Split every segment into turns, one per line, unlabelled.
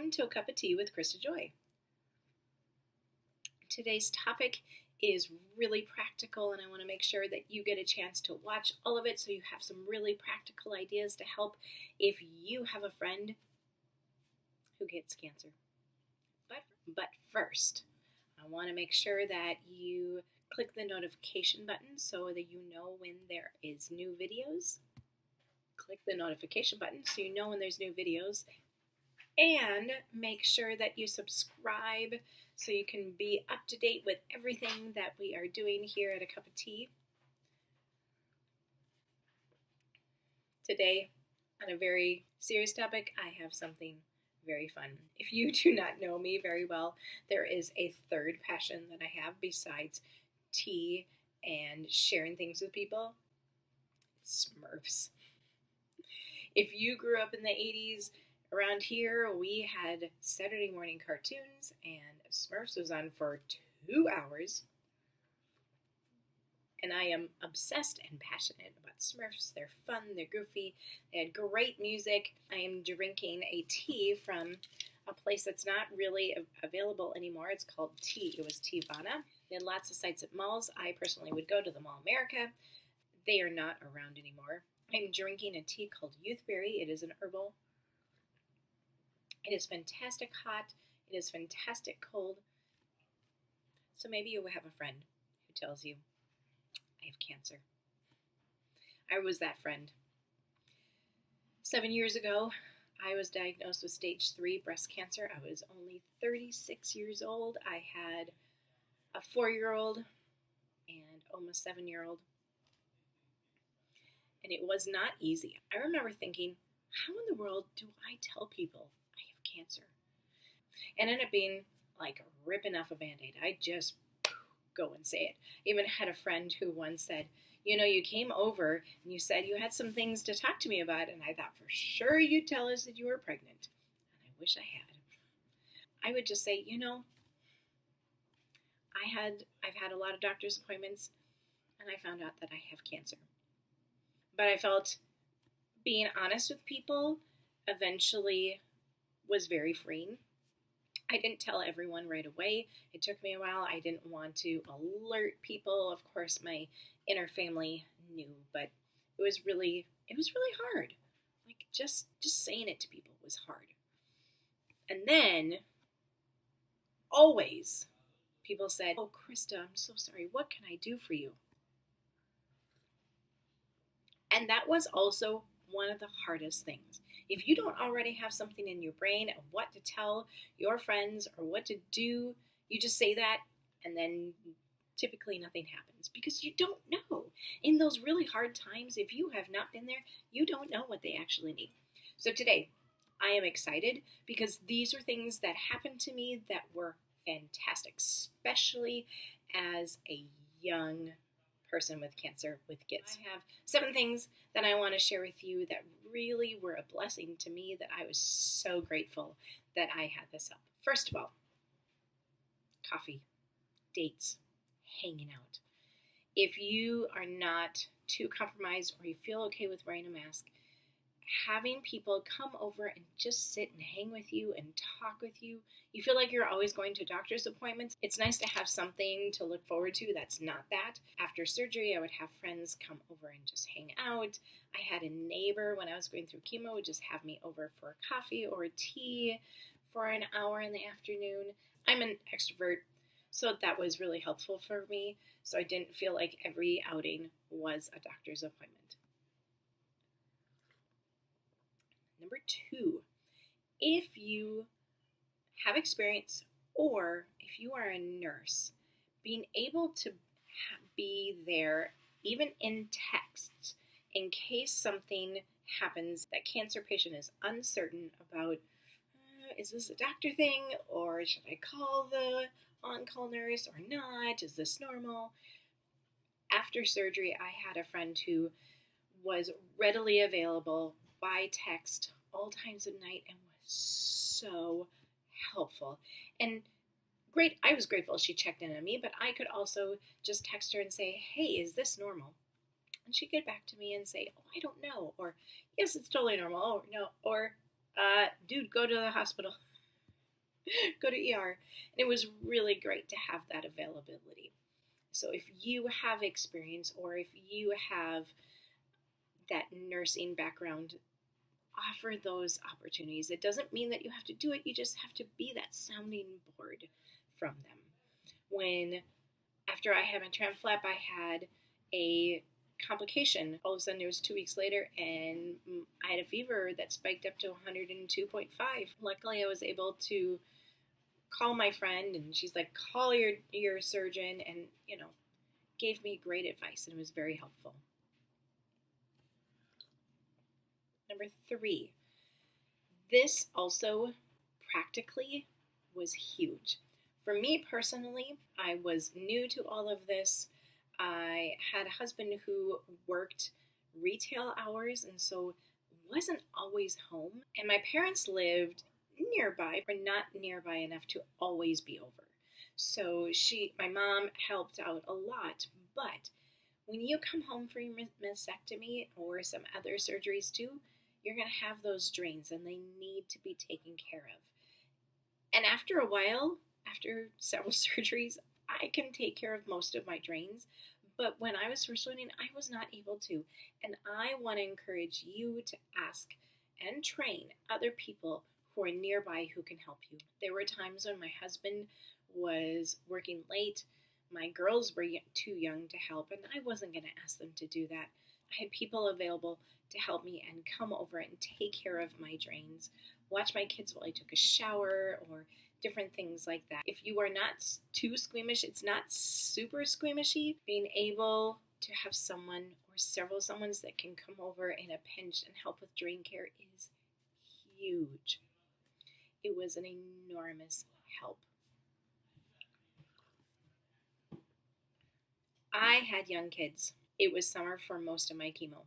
Welcome to A Cup of Tea with Krista Joy. Today's topic is really practical, and I want to make sure that you get a chance to watch all of it so you have some really practical ideas to help if you have a friend who gets cancer. But first, I want to make sure that you click the notification button so that you know when there is new videos. Click the notification button so you know when there's new videos. And make sure that you subscribe so you can be up to date with everything that we are doing here at A Cup of Tea. Today, on a very serious topic, I have something very fun. If you do not know me very well, there is a third passion that I have besides tea and sharing things with people. Smurfs. If you grew up in the 80s, around here, we had Saturday morning cartoons, and Smurfs was on for 2 hours. And I am obsessed and passionate about Smurfs. They're fun, they're goofy, they had great music. I am drinking a tea from a place that's not really available anymore. It's called Tea. It was Teavana. They had lots of sites at malls. I personally would go to the Mall America. They are not around anymore. I'm drinking a tea called Youthberry. It is an herbal. It is fantastic hot. It is fantastic cold. So maybe you will have a friend who tells you, I have cancer. I was that friend. 7 years ago, I was diagnosed with stage 3 breast cancer. I was only 36 years old. I had a 4-year-old and almost 7-year-old. And it was not easy. I remember thinking, how in the world do I tell people I have cancer? And it ended up being like ripping off a Band-Aid. I just go and say it. I even had a friend who once said, you came over and you said you had some things to talk to me about, and I thought for sure you'd tell us that you were pregnant. And I wish I had. I would just say, I've had a lot of doctor's appointments, and I found out that I have cancer. But I felt being honest with people eventually was very freeing. I didn't tell everyone right away. It took me a while. I didn't want to alert people. Of course, my inner family knew, but it was really hard. Like just saying it to people was hard. And then always people said, "Oh, Krista, I'm so sorry. What can I do for you?" And that was also one of the hardest things. If you don't already have something in your brain of what to tell your friends or what to do, you just say that and then typically nothing happens because you don't know. In those really hard times, if you have not been there, you don't know what they actually need. So today, I am excited because these are things that happened to me that were fantastic, especially as a young person with cancer with kids. I have 7 things that I want to share with you that really were a blessing to me, that I was so grateful that I had this help. First of all, coffee, dates, hanging out. If you are not too compromised or you feel okay with wearing a mask, having people come over and just sit and hang with you and talk with you. You feel like you're always going to doctor's appointments. It's nice to have something to look forward to that's not that. After surgery, I would have friends come over and just hang out. I had a neighbor when I was going through chemo would just have me over for a coffee or a tea for an hour in the afternoon. I'm an extrovert, so that was really helpful for me. So I didn't feel like every outing was a doctor's appointment. Number 2, if you have experience or if you are a nurse, being able to be there even in texts in case something happens that cancer patient is uncertain about, is this a doctor thing or should I call the on-call nurse or not? Is this normal? After surgery, I had a friend who was readily available by text all times of night and was so helpful. And great, I was grateful she checked in on me, but I could also just text her and say, hey, is this normal? And she'd get back to me and say, oh, I don't know, or yes, it's totally normal, or no, or dude, go to the hospital. go to ER. And it was really great to have that availability. So if you have experience or if you have that nursing background, offer those opportunities. It doesn't mean that you have to do it, you just have to be that sounding board from them. When after I had my tram flap, I had a complication. All of a sudden, it was 2 weeks later, and I had a fever that spiked up to 102.5. Luckily, I was able to call my friend, and she's like, call your surgeon, and gave me great advice, and it was very helpful. Number 3, this also practically was huge. For me personally, I was new to all of this. I had a husband who worked retail hours and so wasn't always home. And my parents lived nearby, but not nearby enough to always be over. So my mom helped out a lot. But when you come home for your mastectomy or some other surgeries too, you're going to have those drains and they need to be taken care of. And after a while, after several surgeries, I can take care of most of my drains. But when I was first learning, I was not able to. And I want to encourage you to ask and train other people who are nearby who can help you. There were times when my husband was working late. My girls were too young to help, and I wasn't going to ask them to do that. I had people available to help me and come over and take care of my drains, watch my kids while I took a shower, or different things like that. If you are not too squeamish, it's not super squeamishy, being able to have someone or several someones that can come over in a pinch and help with drain care is huge. It was an enormous help. I had young kids. It was summer for most of my chemo.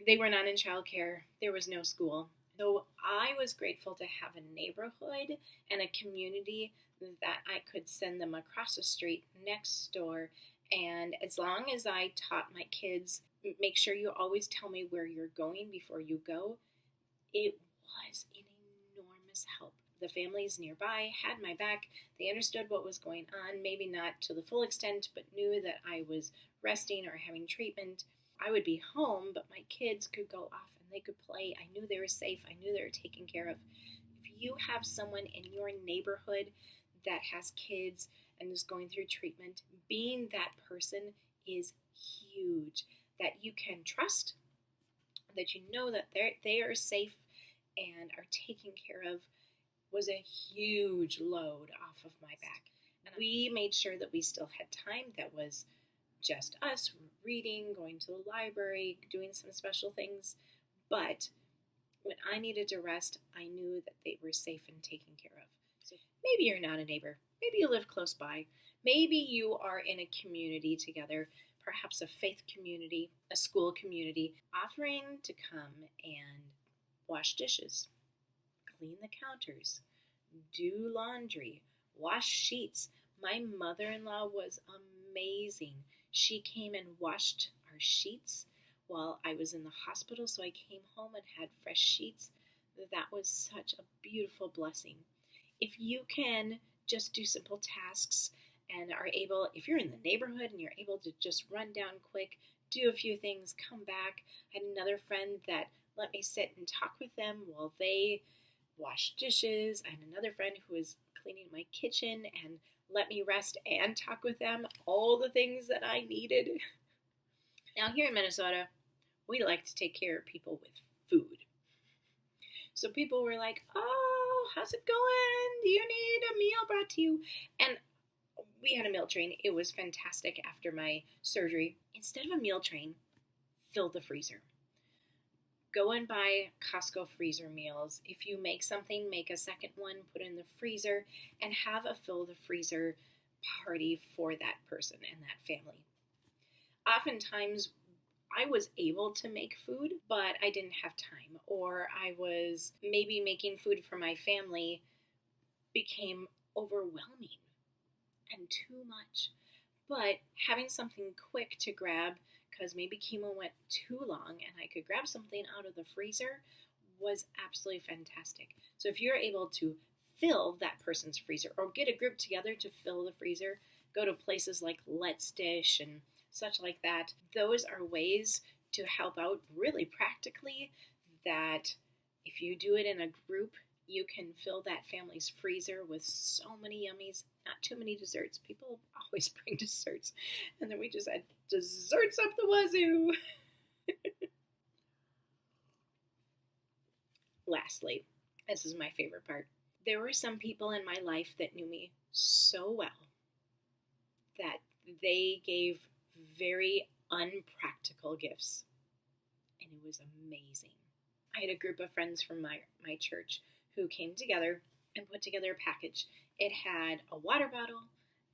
They were not in childcare. There was no school. So I was grateful to have a neighborhood and a community that I could send them across the street next door. And as long as I taught my kids, make sure you always tell me where you're going before you go, it was an enormous help. The families nearby had my back. They understood what was going on, maybe not to the full extent, but knew that I was resting or having treatment. I would be home, but my kids could go off and they could play. I knew they were safe. I knew they were taken care of. If you have someone in your neighborhood that has kids and is going through treatment, being that person is huge. That you can trust, that you know that they are safe and are taken care of, was a huge load off of my back. And we made sure that we still had time that was just us reading, going to the library, doing some special things. But when I needed to rest, I knew that they were safe and taken care of. So maybe you're not a neighbor. Maybe you live close by. Maybe you are in a community together, perhaps a faith community, a school community, offering to come and wash dishes, clean the counters, do laundry, wash sheets. My mother-in-law was amazing. She came and washed our sheets while I was in the hospital, so I came home and had fresh sheets. That was such a beautiful blessing. If you can just do simple tasks and are able, if you're in the neighborhood and you're able to just run down quick, do a few things, come back. I had another friend that let me sit and talk with them while they washed dishes. I had another friend who was cleaning my kitchen and let me rest and talk with them. All the things that I needed. Now here in Minnesota, we like to take care of people with food. So people were like, oh, how's it going? Do you need a meal brought to you? And we had a meal train. It was fantastic after my surgery. Instead of a meal train, fill the freezer. Go and buy Costco freezer meals. If you make something, make a second one, put it in the freezer, and have a fill the freezer party for that person and that family. Oftentimes, I was able to make food, but I didn't have time, or I was maybe making food for my family became overwhelming and too much. But having something quick to grab, because maybe chemo went too long and I could grab something out of the freezer, was absolutely fantastic. So if you're able to fill that person's freezer, or get a group together to fill the freezer. Go to places like Let's Dish and such like that. Those are ways to help out really practically, that if you do it in a group, you can fill that family's freezer with so many yummies, not too many desserts. People always bring desserts, and then we just had desserts up the wazoo. Lastly, this is my favorite part. There were some people in my life that knew me so well that they gave very unpractical gifts, and it was amazing. I had a group of friends from my church who came together and put together a package. It had a water bottle,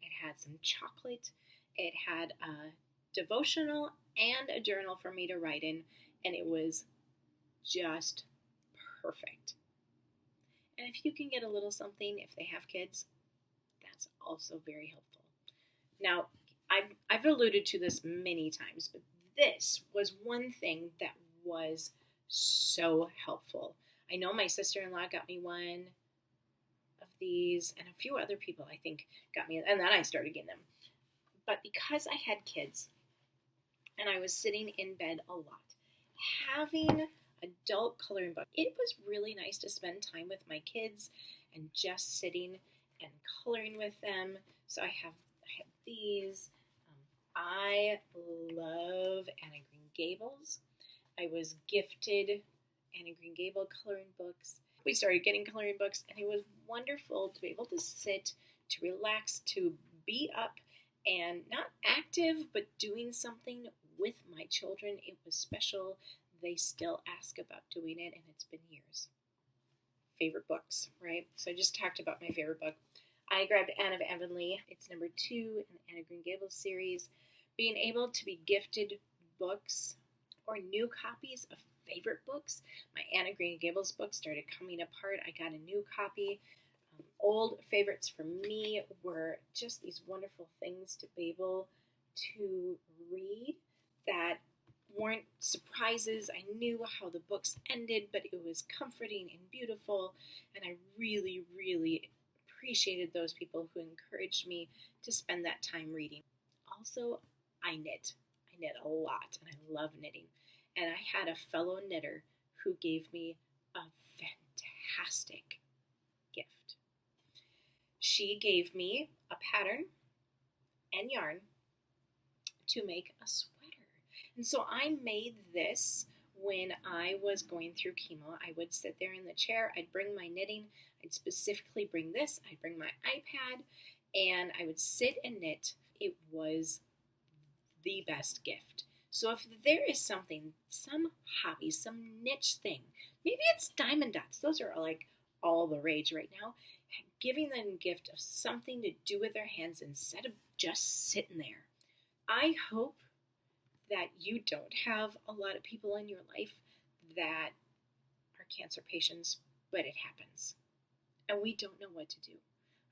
it had some chocolate, it had a devotional and a journal for me to write in, and it was just perfect. And if you can get a little something if they have kids, that's also very helpful. Now, I've alluded to this many times, but this was one thing that was so helpful. I know my sister-in-law got me one of these, and a few other people, I think, got me, and then I started getting them. But because I had kids, and I was sitting in bed a lot, having adult coloring book, it was really nice to spend time with my kids and just sitting and coloring with them. So I have these. I love Anna Green Gables. I was gifted Anna Green Gable coloring books. We started getting coloring books, and it was wonderful to be able to sit, to relax, to be up and not active, but doing something with my children. It was special. They still ask about doing it, and it's been years. Favorite books, right? So I just talked about my favorite book. I grabbed Anne of Avonlea. It's number 2 in the Anna Green Gables series. Being able to be gifted books or new copies of favorite books. My Anna Green Gables book started coming apart. I got a new copy. Old favorites for me were just these wonderful things to be able to read that weren't surprises. I knew how the books ended, but it was comforting and beautiful, and I really, really appreciated those people who encouraged me to spend that time reading. Also, I knit. I knit a lot, and I love knitting. And I had a fellow knitter who gave me a fantastic gift. She gave me a pattern and yarn to make a sweater. And so I made this when I was going through chemo. I would sit there in the chair, I'd bring my knitting, I'd specifically bring this, I'd bring my iPad, and I would sit and knit. It was the best gift. So if there is something, some hobby, some niche thing, maybe it's diamond dots. Those are like all the rage right now. Giving them a gift of something to do with their hands instead of just sitting there. I hope that you don't have a lot of people in your life that are cancer patients, but it happens. And we don't know what to do.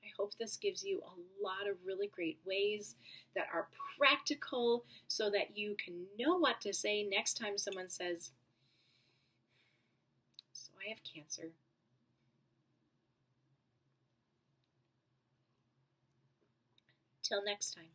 I hope this gives you a lot of really great ways that are practical so that you can know what to say next time someone says, "So I have cancer." Till next time.